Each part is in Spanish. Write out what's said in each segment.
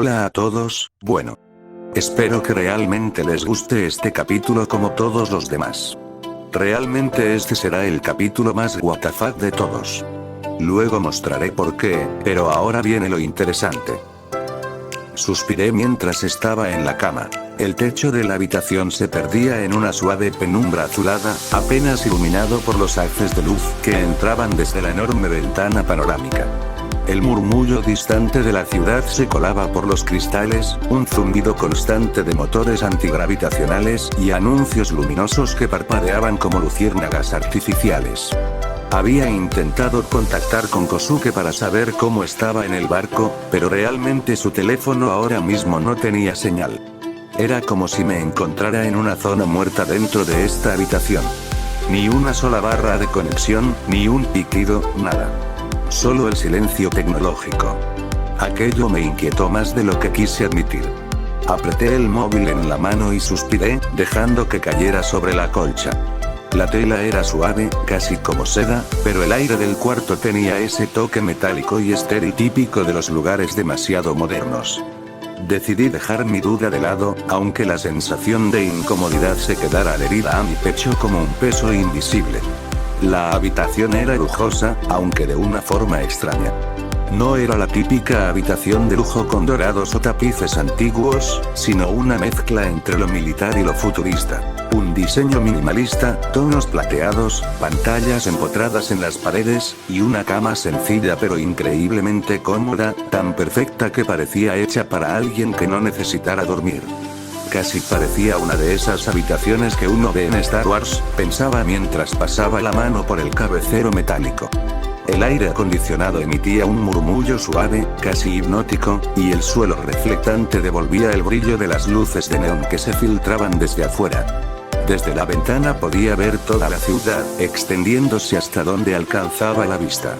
Hola a todos, bueno. Espero que realmente les guste este capítulo como todos los demás. Realmente este será el capítulo más WTF de todos. Luego mostraré por qué, pero ahora viene lo interesante. Suspiré mientras estaba en la cama. El techo de la habitación se perdía en una suave penumbra azulada, apenas iluminado por los haces de luz que entraban desde la enorme ventana panorámica. El murmullo distante de la ciudad se colaba por los cristales, un zumbido constante de motores antigravitacionales y anuncios luminosos que parpadeaban como luciérnagas artificiales. Había intentado contactar con Kosuke para saber cómo estaba en el barco, pero realmente su teléfono ahora mismo no tenía señal. Era como si me encontrara en una zona muerta dentro de esta habitación. Ni una sola barra de conexión, ni un pitido, nada. Solo el silencio tecnológico. Aquello me inquietó más de lo que quise admitir. Apreté el móvil en la mano y suspiré, dejando que cayera sobre la colcha. La tela era suave, casi como seda, pero el aire del cuarto tenía ese toque metálico y estéril típico de los lugares demasiado modernos. Decidí dejar mi duda de lado, aunque la sensación de incomodidad se quedara adherida a mi pecho como un peso invisible. La habitación era lujosa, aunque de una forma extraña. No era la típica habitación de lujo con dorados o tapices antiguos, sino una mezcla entre lo militar y lo futurista. Un diseño minimalista, tonos plateados, pantallas empotradas en las paredes, y una cama sencilla pero increíblemente cómoda, tan perfecta que parecía hecha para alguien que no necesitara dormir. Casi parecía una de esas habitaciones que uno ve en Star Wars, pensaba mientras pasaba la mano por el cabecero metálico. El aire acondicionado emitía un murmullo suave, casi hipnótico, y el suelo reflectante devolvía el brillo de las luces de neón que se filtraban desde afuera. Desde la ventana podía ver toda la ciudad, extendiéndose hasta donde alcanzaba la vista.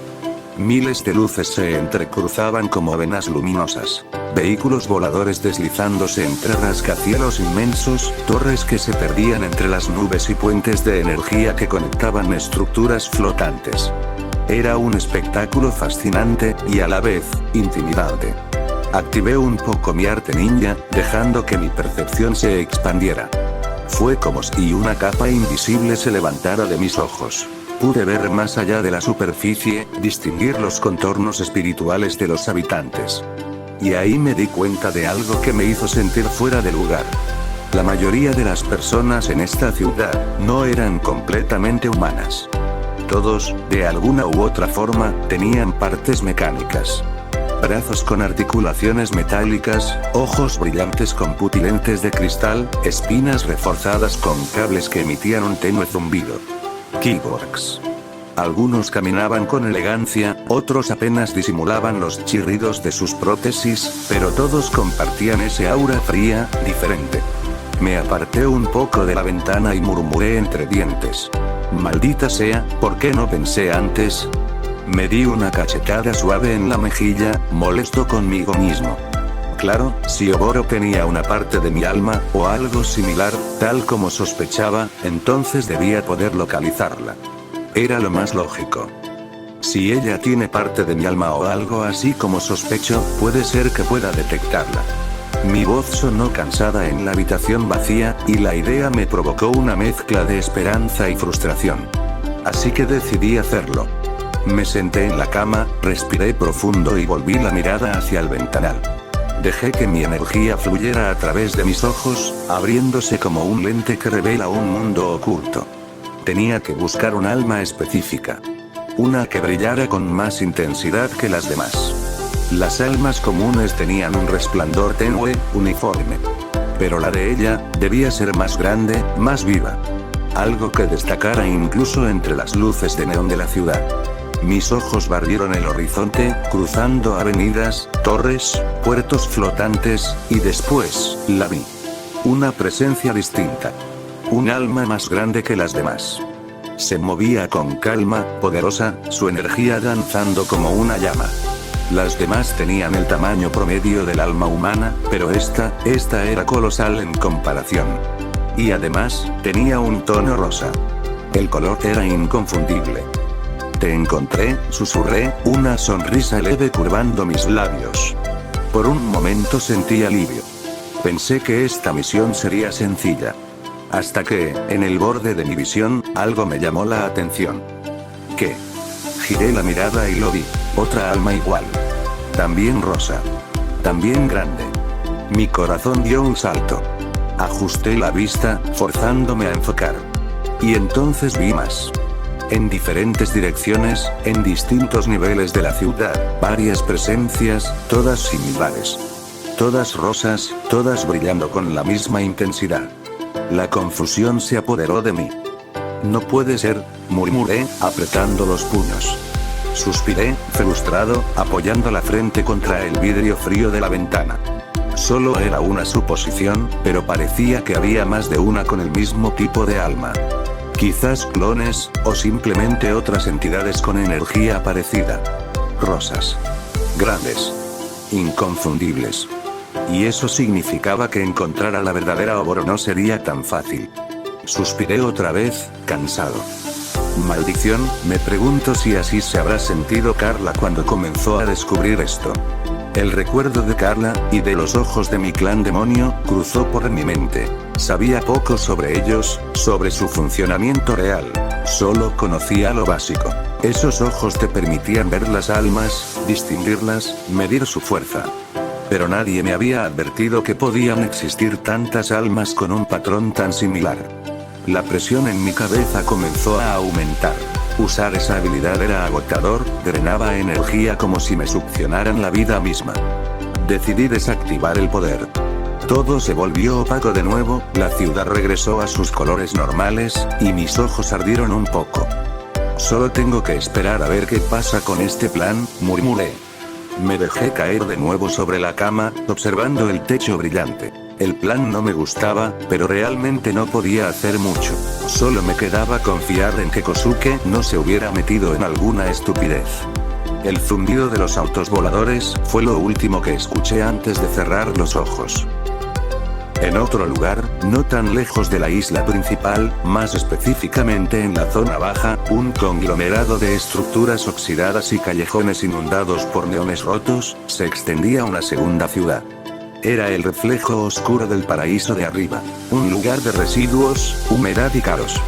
Miles de luces se entrecruzaban como venas luminosas. Vehículos voladores deslizándose entre rascacielos inmensos, torres que se perdían entre las nubes y puentes de energía que conectaban estructuras flotantes. Era un espectáculo fascinante, y a la vez, intimidante. Activé un poco mi arte ninja, dejando que mi percepción se expandiera. Fue como si una capa invisible se levantara de mis ojos. Pude ver más allá de la superficie, distinguir los contornos espirituales de los habitantes. Y ahí me di cuenta de algo que me hizo sentir fuera de lugar. La mayoría de las personas en esta ciudad no eran completamente humanas. Todos, de alguna u otra forma, tenían partes mecánicas. Brazos con articulaciones metálicas, ojos brillantes con putilentes de cristal, espinas reforzadas con cables que emitían un tenue zumbido. Cyborgs. Algunos caminaban con elegancia, otros apenas disimulaban los chirridos de sus prótesis, pero todos compartían ese aura fría, diferente. Me aparté un poco de la ventana y murmuré entre dientes. Maldita sea, ¿por qué no pensé antes? Me di una cachetada suave en la mejilla, molesto conmigo mismo. Claro, si Oboro tenía una parte de mi alma, o algo similar, tal como sospechaba, entonces debía poder localizarla. Era lo más lógico. Si ella tiene parte de mi alma o algo así como sospecho, puede ser que pueda detectarla. Mi voz sonó cansada en la habitación vacía, y la idea me provocó una mezcla de esperanza y frustración. Así que decidí hacerlo. Me senté en la cama, respiré profundo y volví la mirada hacia el ventanal. Dejé que mi energía fluyera a través de mis ojos, abriéndose como un lente que revela un mundo oculto. Tenía que buscar un alma específica. Una que brillara con más intensidad que las demás. Las almas comunes tenían un resplandor tenue, uniforme. Pero la de ella, debía ser más grande, más viva. Algo que destacara incluso entre las luces de neón de la ciudad. Mis ojos barrieron el horizonte, cruzando avenidas, torres, puertos flotantes, y después, la vi. Una presencia distinta. Un alma más grande que las demás. Se movía con calma, poderosa, su energía danzando como una llama. Las demás tenían el tamaño promedio del alma humana, pero esta era colosal en comparación. Y además, tenía un tono rosa. El color era inconfundible. Te encontré, susurré, una sonrisa leve curvando mis labios. Por un momento sentí alivio. Pensé que esta misión sería sencilla. Hasta que, en el borde de mi visión, algo me llamó la atención. ¿Qué? Giré la mirada y lo vi. Otra alma igual. También rosa. También grande. Mi corazón dio un salto. Ajusté la vista, forzándome a enfocar. Y entonces vi más. En diferentes direcciones, en distintos niveles de la ciudad, varias presencias, todas similares. Todas rosas, todas brillando con la misma intensidad. La confusión se apoderó de mí. No puede ser, murmuré, apretando los puños. Suspiré, frustrado, apoyando la frente contra el vidrio frío de la ventana. Solo era una suposición, pero parecía que había más de una con el mismo tipo de alma. Quizás clones, o simplemente otras entidades con energía parecida. Rosas. Grandes. Inconfundibles. Y eso significaba que encontrar a la verdadera Oboro no sería tan fácil. Suspiré otra vez, cansado. Maldición, me pregunto si así se habrá sentido Carla cuando comenzó a descubrir esto. El recuerdo de Carla, y de los ojos de mi clan demonio, cruzó por mi mente. Sabía poco sobre ellos, sobre su funcionamiento real. Solo conocía lo básico. Esos ojos te permitían ver las almas, distinguirlas, medir su fuerza. Pero nadie me había advertido que podían existir tantas almas con un patrón tan similar. La presión en mi cabeza comenzó a aumentar. Usar esa habilidad era agotador, drenaba energía como si me succionaran la vida misma. Decidí desactivar el poder. Todo se volvió opaco de nuevo, la ciudad regresó a sus colores normales, y mis ojos ardieron un poco. Solo tengo que esperar a ver qué pasa con este plan, murmuré. Me dejé caer de nuevo sobre la cama, observando el techo brillante. El plan no me gustaba, pero realmente no podía hacer mucho. Solo me quedaba confiar en que Kosuke no se hubiera metido en alguna estupidez. El zumbido de los autos voladores fue lo último que escuché antes de cerrar los ojos. En otro lugar, no tan lejos de la isla principal, más específicamente en la zona baja, un conglomerado de estructuras oxidadas y callejones inundados por neones rotos, se extendía una segunda ciudad. Era el reflejo oscuro del paraíso de arriba. Un lugar de residuos, humedad y caos.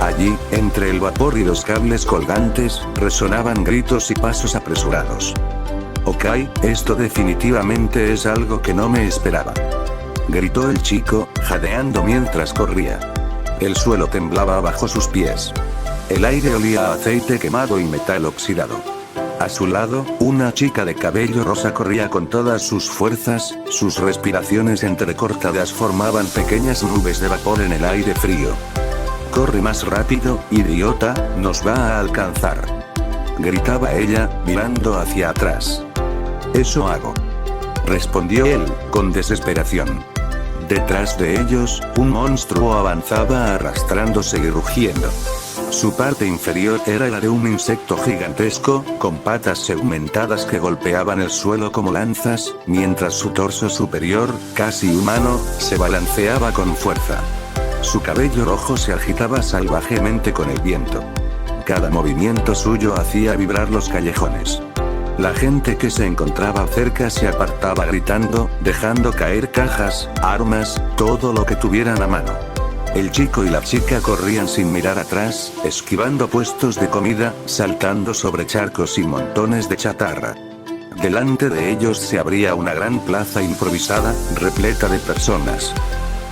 Allí, entre el vapor y los cables colgantes, resonaban gritos y pasos apresurados. Ok, esto definitivamente es algo que no me esperaba. Gritó el chico, jadeando mientras corría. El suelo temblaba bajo sus pies. El aire olía a aceite quemado y metal oxidado. A su lado, una chica de cabello rosa corría con todas sus fuerzas, sus respiraciones entrecortadas formaban pequeñas nubes de vapor en el aire frío. «Corre más rápido, idiota, nos va a alcanzar», gritaba ella, mirando hacia atrás. «Eso hago», respondió él, con desesperación. Detrás de ellos, un monstruo avanzaba arrastrándose y rugiendo. Su parte inferior era la de un insecto gigantesco, con patas segmentadas que golpeaban el suelo como lanzas, mientras su torso superior, casi humano, se balanceaba con fuerza. Su cabello rojo se agitaba salvajemente con el viento. Cada movimiento suyo hacía vibrar los callejones. La gente que se encontraba cerca se apartaba gritando, dejando caer cajas, armas, todo lo que tuvieran a mano. El chico y la chica corrían sin mirar atrás, esquivando puestos de comida, saltando sobre charcos y montones de chatarra. Delante de ellos se abría una gran plaza improvisada, repleta de personas.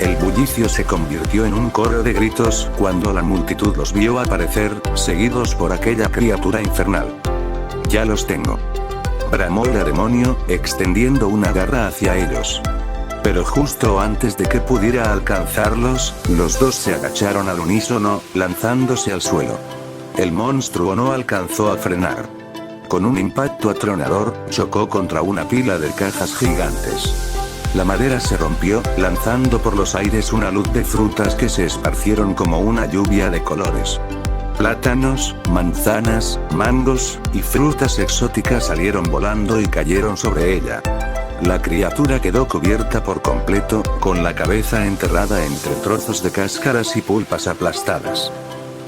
El bullicio se convirtió en un coro de gritos cuando la multitud los vio aparecer, seguidos por aquella criatura infernal. «Ya los tengo», bramó el demonio, extendiendo una garra hacia ellos. Pero justo antes de que pudiera alcanzarlos, los dos se agacharon al unísono, lanzándose al suelo. El monstruo no alcanzó a frenar. Con un impacto atronador, chocó contra una pila de cajas gigantes. La madera se rompió, lanzando por los aires una luz de frutas que se esparcieron como una lluvia de colores. Plátanos, manzanas, mangos, y frutas exóticas salieron volando y cayeron sobre ella. La criatura quedó cubierta por completo, con la cabeza enterrada entre trozos de cáscaras y pulpas aplastadas.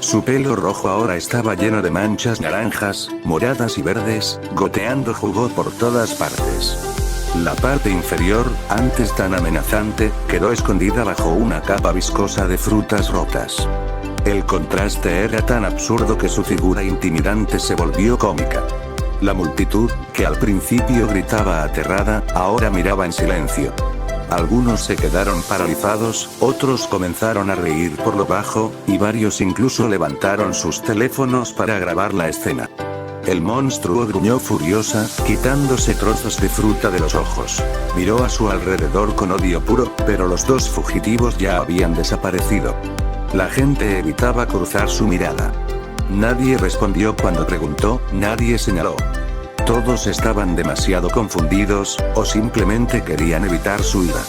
Su pelo rojo ahora estaba lleno de manchas naranjas, moradas y verdes, goteando jugo por todas partes. La parte inferior, antes tan amenazante, quedó escondida bajo una capa viscosa de frutas rotas. El contraste era tan absurdo que su figura intimidante se volvió cómica. La multitud, que al principio gritaba aterrada, ahora miraba en silencio. Algunos se quedaron paralizados, otros comenzaron a reír por lo bajo, y varios incluso levantaron sus teléfonos para grabar la escena. El monstruo gruñó furiosa, quitándose trozos de fruta de los ojos. Miró a su alrededor con odio puro, pero los dos fugitivos ya habían desaparecido. La gente evitaba cruzar su mirada. Nadie respondió cuando preguntó, nadie señaló. Todos estaban demasiado confundidos, o simplemente querían evitar su ira.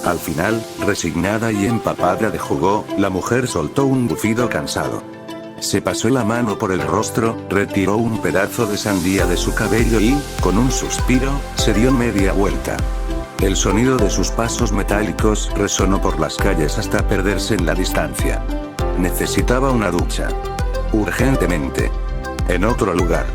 Al final, resignada y empapada de jugo, la mujer soltó un bufido cansado. Se pasó la mano por el rostro, retiró un pedazo de sandía de su cabello y, con un suspiro, se dio media vuelta. El sonido de sus pasos metálicos resonó por las calles hasta perderse en la distancia. Necesitaba una ducha. Urgentemente. En otro lugar.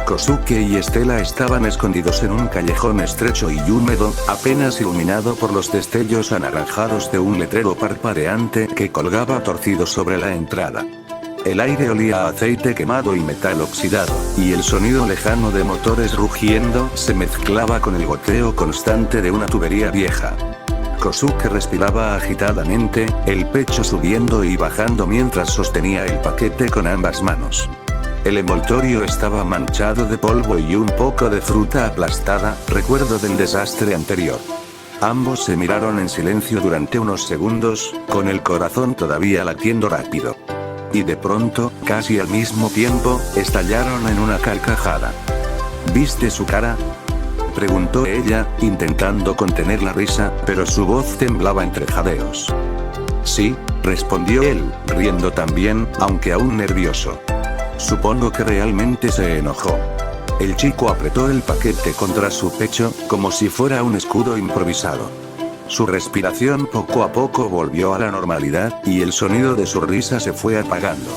Kosuke y Estela estaban escondidos en un callejón estrecho y húmedo, apenas iluminado por los destellos anaranjados de un letrero parpadeante que colgaba torcido sobre la entrada. El aire olía a aceite quemado y metal oxidado, y el sonido lejano de motores rugiendo se mezclaba con el goteo constante de una tubería vieja. Kosuke respiraba agitadamente, el pecho subiendo y bajando mientras sostenía el paquete con ambas manos. El envoltorio estaba manchado de polvo y un poco de fruta aplastada, recuerdo del desastre anterior. Ambos se miraron en silencio durante unos segundos, con el corazón todavía latiendo rápido. Y de pronto, casi al mismo tiempo, estallaron en una carcajada. ¿Viste su cara?, preguntó ella, intentando contener la risa, pero su voz temblaba entre jadeos. Sí, respondió él, riendo también, aunque aún nervioso. Supongo que realmente se enojó. El chico apretó el paquete contra su pecho, como si fuera un escudo improvisado. Su respiración poco a poco volvió a la normalidad, y el sonido de su risa se fue apagando.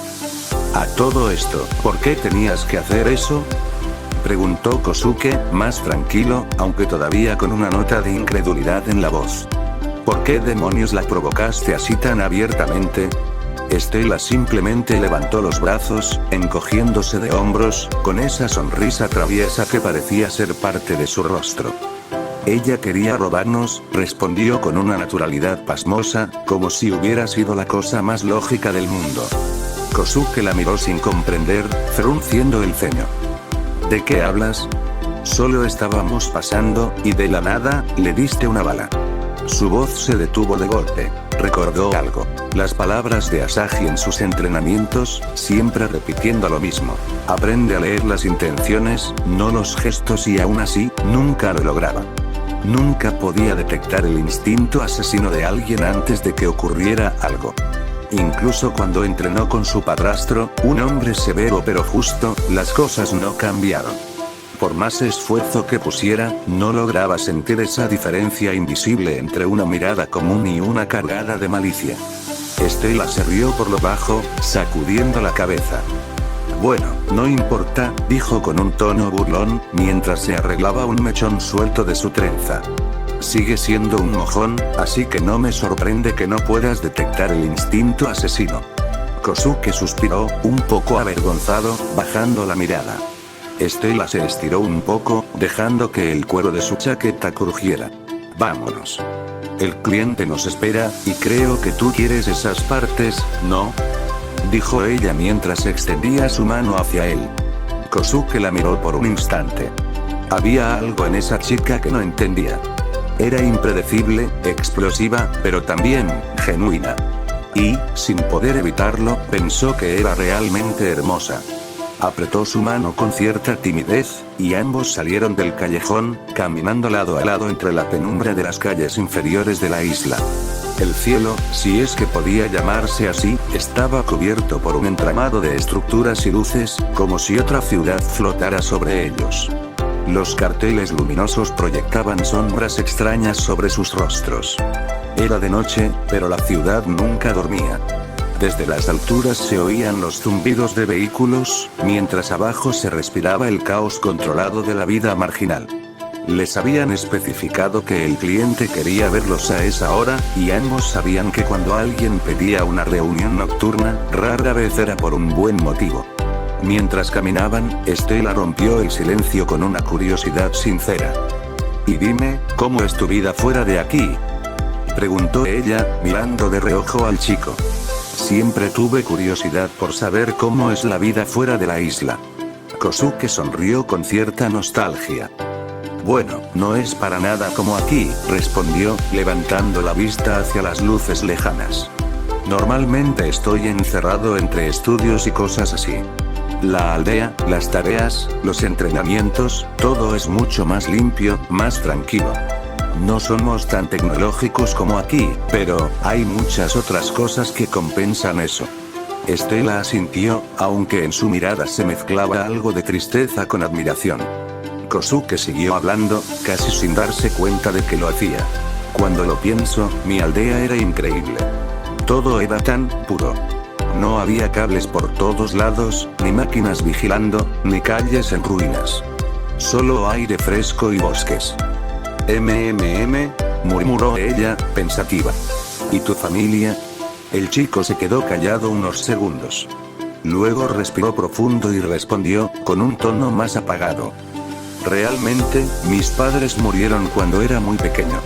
A todo esto, ¿por qué tenías que hacer eso?, preguntó Kosuke, más tranquilo, aunque todavía con una nota de incredulidad en la voz. ¿Por qué demonios la provocaste así tan abiertamente? Estela simplemente levantó los brazos, encogiéndose de hombros, con esa sonrisa traviesa que parecía ser parte de su rostro. Ella quería robarnos, respondió con una naturalidad pasmosa, como si hubiera sido la cosa más lógica del mundo. Kosuke la miró sin comprender, frunciendo el ceño. ¿De qué hablas? Solo estábamos pasando, y de la nada, le diste una bala. Su voz se detuvo de golpe. Recordó algo. Las palabras de Asahi en sus entrenamientos, siempre repitiendo lo mismo. Aprende a leer las intenciones, no los gestos, y aún así, nunca lo lograba. Nunca podía detectar el instinto asesino de alguien antes de que ocurriera algo. Incluso cuando entrenó con su padrastro, un hombre severo pero justo, las cosas no cambiaron. Por más esfuerzo que pusiera, no lograba sentir esa diferencia invisible entre una mirada común y una cargada de malicia. Estela se rió por lo bajo, sacudiendo la cabeza. Bueno, no importa, dijo con un tono burlón, mientras se arreglaba un mechón suelto de su trenza. Sigue siendo un mojón, así que no me sorprende que no puedas detectar el instinto asesino. Kosuke suspiró, un poco avergonzado, bajando la mirada. Estela se estiró un poco, dejando que el cuero de su chaqueta crujiera. Vámonos. El cliente nos espera, y creo que tú quieres esas partes, ¿no?, dijo ella mientras extendía su mano hacia él. Kosuke la miró por un instante. Había algo en esa chica que no entendía. Era impredecible, explosiva, pero también genuina. Y, sin poder evitarlo, pensó que era realmente hermosa. Apretó su mano con cierta timidez, y ambos salieron del callejón, caminando lado a lado entre la penumbra de las calles inferiores de la isla. El cielo, si es que podía llamarse así, estaba cubierto por un entramado de estructuras y luces, como si otra ciudad flotara sobre ellos. Los carteles luminosos proyectaban sombras extrañas sobre sus rostros. Era de noche, pero la ciudad nunca dormía. Desde las alturas se oían los zumbidos de vehículos, mientras abajo se respiraba el caos controlado de la vida marginal. Les habían especificado que el cliente quería verlos a esa hora, y ambos sabían que cuando alguien pedía una reunión nocturna, rara vez era por un buen motivo. Mientras caminaban, Estela rompió el silencio con una curiosidad sincera. «Y dime, ¿cómo es tu vida fuera de aquí?», preguntó ella, mirando de reojo al chico. «Siempre tuve curiosidad por saber cómo es la vida fuera de la isla». Kosuke sonrió con cierta nostalgia. «Bueno, no es para nada como aquí», respondió, levantando la vista hacia las luces lejanas. «Normalmente estoy encerrado entre estudios y cosas así. La aldea, las tareas, los entrenamientos, todo es mucho más limpio, más tranquilo. No somos tan tecnológicos como aquí, pero hay muchas otras cosas que compensan eso». Estela asintió, aunque en su mirada se mezclaba algo de tristeza con admiración. Kosuke siguió hablando, casi sin darse cuenta de que lo hacía. «Cuando lo pienso, mi aldea era increíble. Todo era tan puro. No había cables por todos lados, ni máquinas vigilando, ni calles en ruinas. Solo aire fresco y bosques». Murmuró ella, pensativa. «¿Y tu familia?». El chico se quedó callado unos segundos. Luego respiró profundo y respondió, con un tono más apagado. «Realmente, mis padres murieron cuando era muy pequeño.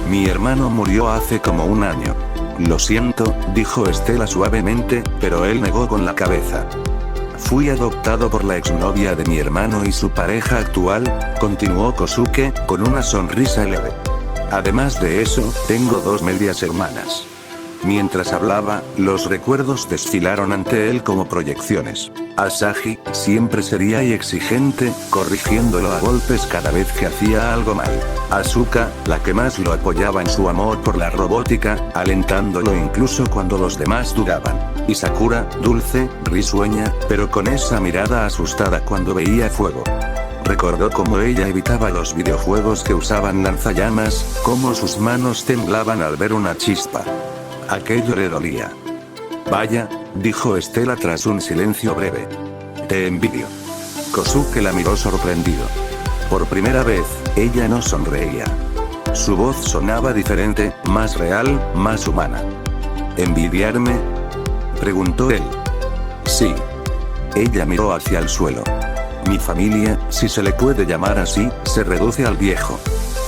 Mi hermano murió hace como un año». «Lo siento», dijo Estela suavemente, pero él negó con la cabeza. «Fui adoptado por la exnovia de mi hermano y su pareja actual», continuó Kosuke, con una sonrisa leve. «Además de eso, tengo 2 medias hermanas». Mientras hablaba, los recuerdos desfilaron ante él como proyecciones. Asahi, siempre seria y exigente, corrigiéndolo a golpes cada vez que hacía algo mal. Asuka, la que más lo apoyaba en su amor por la robótica, alentándolo incluso cuando los demás dudaban. Y Sakura, dulce, risueña, pero con esa mirada asustada cuando veía fuego. Recordó cómo ella evitaba los videojuegos que usaban lanzallamas, cómo sus manos temblaban al ver una chispa. Aquello le dolía. «Vaya», dijo Estela tras un silencio breve. «Te envidio». Kosuke la miró sorprendido. Por primera vez, ella no sonreía. Su voz sonaba diferente, más real, más humana. «¿Envidiarme?», preguntó él. «Sí». Ella miró hacia el suelo. «Mi familia, si se le puede llamar así, se reduce al viejo.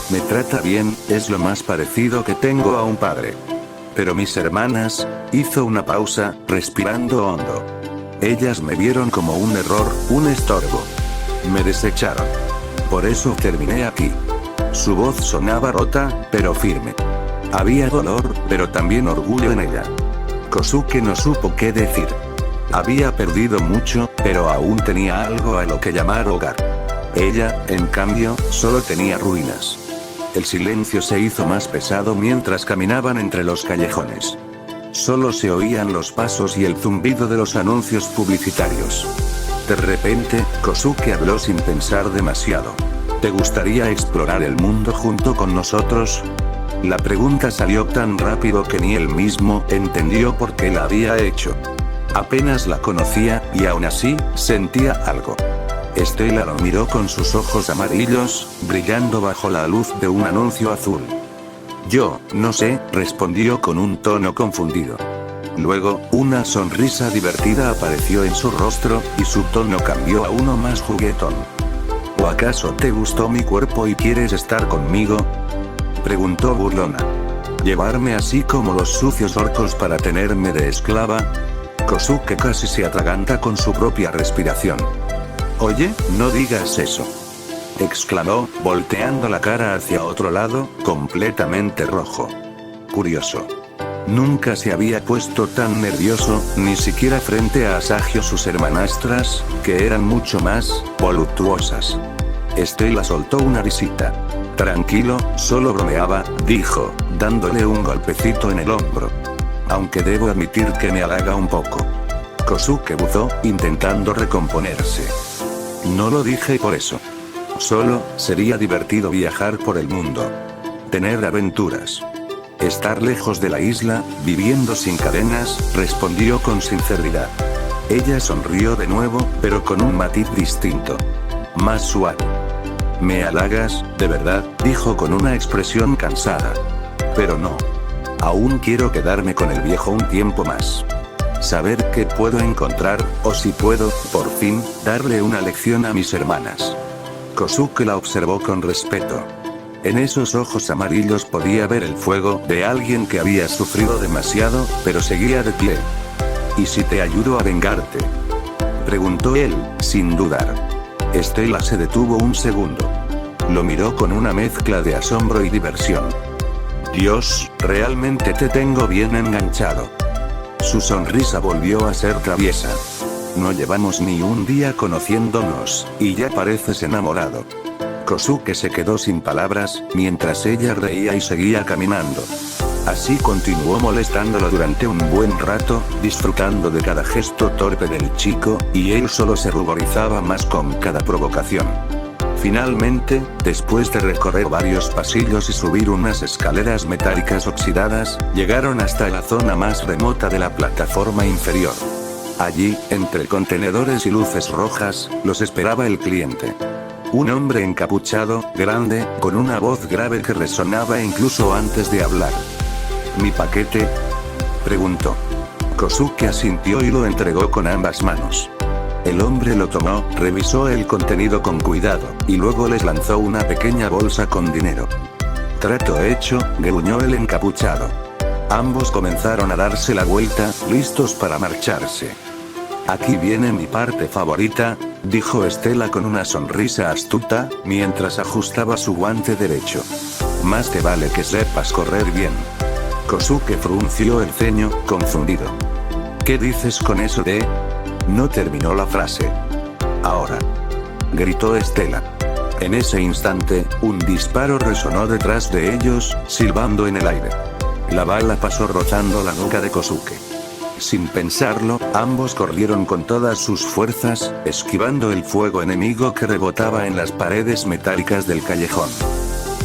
Me trata bien, es lo más parecido que tengo a un padre. Pero mis hermanas», hizo una pausa, respirando hondo. «Ellas me vieron como un error, un estorbo. Me desecharon. Por eso terminé aquí». Su voz sonaba rota, pero firme. Había dolor, pero también orgullo en ella. Kosuke no supo qué decir. Había perdido mucho, pero aún tenía algo a lo que llamar hogar. Ella, en cambio, solo tenía ruinas. El silencio se hizo más pesado mientras caminaban entre los callejones. Solo se oían los pasos y el zumbido de los anuncios publicitarios. De repente, Kosuke habló sin pensar demasiado. «¿Te gustaría explorar el mundo junto con nosotros?». La pregunta salió tan rápido que ni él mismo entendió por qué la había hecho. Apenas la conocía, y aún así, sentía algo. Estela lo miró con sus ojos amarillos, brillando bajo la luz de un anuncio azul. «Yo, no sé», respondió con un tono confundido. Luego, una sonrisa divertida apareció en su rostro, y su tono cambió a uno más juguetón. «¿O acaso te gustó mi cuerpo y quieres estar conmigo?», preguntó burlona. «¿Llevarme así como los sucios orcos para tenerme de esclava?». Kosuke casi se atraganta con su propia respiración. «Oye, no digas eso», exclamó, volteando la cara hacia otro lado, completamente rojo. Curioso. Nunca se había puesto tan nervioso, ni siquiera frente a Asahi o sus hermanastras, que eran mucho más voluptuosas. Estela soltó una risita. «Tranquilo, solo bromeaba», dijo, dándole un golpecito en el hombro. «Aunque debo admitir que me halaga un poco». Kosuke buzó, intentando recomponerse. «No lo dije por eso. Solo, sería divertido viajar por el mundo. Tener aventuras. Estar lejos de la isla, viviendo sin cadenas», respondió con sinceridad. Ella sonrió de nuevo, pero con un matiz distinto. Más suave. ¿Me halagas, de verdad?, dijo con una expresión cansada. Pero no. Aún quiero quedarme con el viejo un tiempo más. Saber qué puedo encontrar, o si puedo, por fin, darle una lección a mis hermanas. Kosuke la observó con respeto. En esos ojos amarillos podía ver el fuego de alguien que había sufrido demasiado, pero seguía de pie. ¿Y si te ayudo a vengarte?, preguntó él, sin dudar. Estela se detuvo un segundo. Lo miró con una mezcla de asombro y diversión. Dios, realmente te tengo bien enganchado. Su sonrisa volvió a ser traviesa. No llevamos ni un día conociéndonos, y ya pareces enamorado. Kosuke se quedó sin palabras, mientras ella reía y seguía caminando. Así continuó molestándolo durante un buen rato, disfrutando de cada gesto torpe del chico, y él solo se ruborizaba más con cada provocación. Finalmente, después de recorrer varios pasillos y subir unas escaleras metálicas oxidadas, llegaron hasta la zona más remota de la plataforma inferior. Allí, entre contenedores y luces rojas, los esperaba el cliente. Un hombre encapuchado, grande, con una voz grave que resonaba incluso antes de hablar. ¿Mi paquete?, preguntó. Kosuke asintió y lo entregó con ambas manos. El hombre lo tomó, revisó el contenido con cuidado, y luego les lanzó una pequeña bolsa con dinero. Trato hecho, gruñó el encapuchado. Ambos comenzaron a darse la vuelta, listos para marcharse. Aquí viene mi parte favorita, dijo Estela con una sonrisa astuta, mientras ajustaba su guante derecho. Más te vale que sepas correr bien. Kosuke frunció el ceño, confundido. ¿Qué dices con eso de...? No terminó la frase. Ahora, gritó Estela. En ese instante, un disparo resonó detrás de ellos, silbando en el aire. La bala pasó rozando la nuca de Kosuke. Sin pensarlo, ambos corrieron con todas sus fuerzas, esquivando el fuego enemigo que rebotaba en las paredes metálicas del callejón.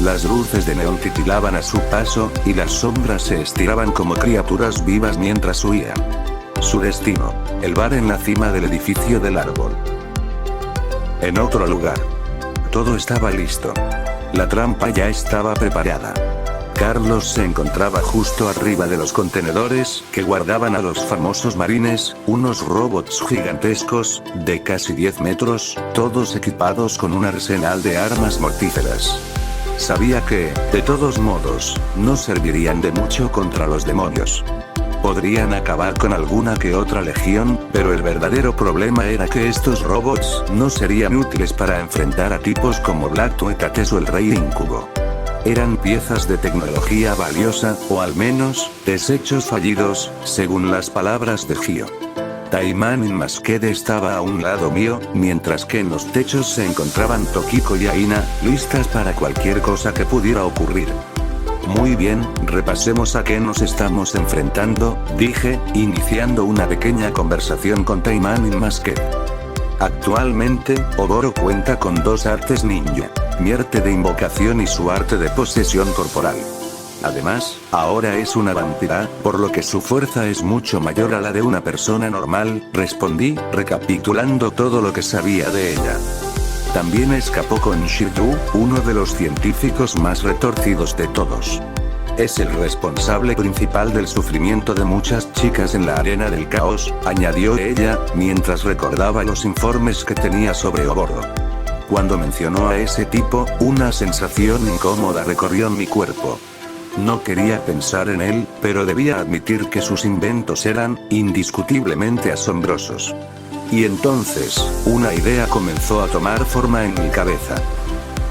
Las luces de neón titilaban a su paso, y las sombras se estiraban como criaturas vivas mientras huían. Su destino, el bar en la cima del edificio del árbol. En otro lugar. Todo estaba listo. La trampa ya estaba preparada. Carlos se encontraba justo arriba de los contenedores que guardaban a los famosos marines, unos robots gigantescos, de casi 10 metros, todos equipados con un arsenal de armas mortíferas. Sabía que, de todos modos, no servirían de mucho contra los demonios. Podrían acabar con alguna que otra legión, pero el verdadero problema era que estos robots no serían útiles para enfrentar a tipos como Black Tuetates o el Rey Incubo. Eran piezas de tecnología valiosa, o al menos, desechos fallidos, según las palabras de Gio. Taiman Masked estaba a un lado mío, mientras que en los techos se encontraban Tokiko y Aina, listas para cualquier cosa que pudiera ocurrir. Muy bien, repasemos a qué nos estamos enfrentando, dije, iniciando una pequeña conversación con Taiman Masked. Actualmente, Oboro cuenta con 2 artes ninja, mi arte de invocación y su arte de posesión corporal. Además, ahora es una vampira, por lo que su fuerza es mucho mayor a la de una persona normal, respondí, recapitulando todo lo que sabía de ella. También escapó con Shiryu, uno de los científicos más retorcidos de todos. Es el responsable principal del sufrimiento de muchas chicas en la arena del caos, añadió ella, mientras recordaba los informes que tenía sobre Oboro. Cuando mencionó a ese tipo, una sensación incómoda recorrió mi cuerpo. No quería pensar en él, pero debía admitir que sus inventos eran, indiscutiblemente asombrosos. Y entonces, una idea comenzó a tomar forma en mi cabeza.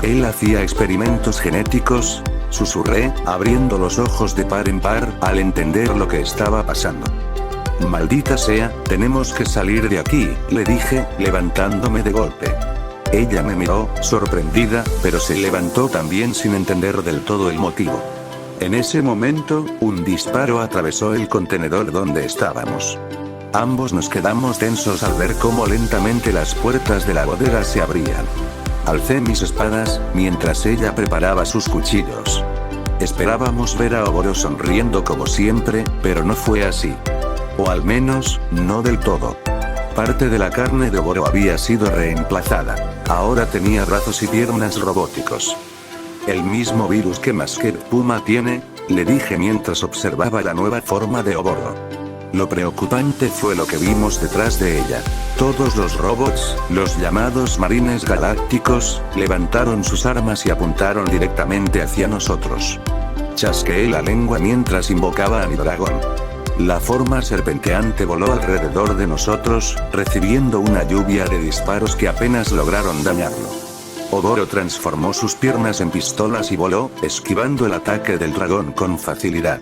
Él hacía experimentos genéticos, susurré, abriendo los ojos de par en par, al entender lo que estaba pasando. Maldita sea, tenemos que salir de aquí, le dije, levantándome de golpe. Ella me miró, sorprendida, pero se levantó también sin entender del todo el motivo. En ese momento, un disparo atravesó el contenedor donde estábamos. Ambos nos quedamos tensos al ver cómo lentamente las puertas de la bodega se abrían. Alcé mis espadas, mientras ella preparaba sus cuchillos. Esperábamos ver a Oboro sonriendo como siempre, pero no fue así. O al menos, no del todo. Parte de la carne de Oboro había sido reemplazada. Ahora tenía brazos y piernas robóticos. El mismo virus que Masker Puma tiene, le dije mientras observaba la nueva forma de Oboro. Lo preocupante fue lo que vimos detrás de ella. Todos los robots, los llamados marines galácticos, levantaron sus armas y apuntaron directamente hacia nosotros. Chasqueé la lengua mientras invocaba a mi dragón. La forma serpenteante voló alrededor de nosotros, recibiendo una lluvia de disparos que apenas lograron dañarlo. Oboro transformó sus piernas en pistolas y voló, esquivando el ataque del dragón con facilidad.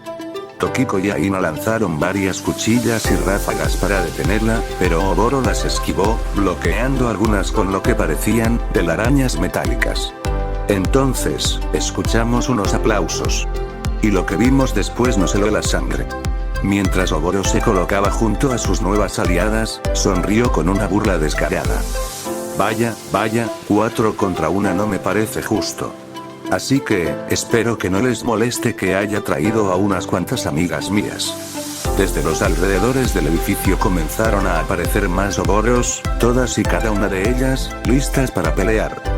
Tokiko y Aina lanzaron varias cuchillas y ráfagas para detenerla, pero Oboro las esquivó, bloqueando algunas con lo que parecían telarañas metálicas. Entonces, escuchamos unos aplausos. Y lo que vimos después nos heló la sangre. Mientras Oboro se colocaba junto a sus nuevas aliadas, sonrió con una burla descarada. Vaya, 4 contra 1 no me parece justo. Así que, espero que no les moleste que haya traído a unas cuantas amigas mías. Desde los alrededores del edificio comenzaron a aparecer más Oboros, todas y cada una de ellas, listas para pelear.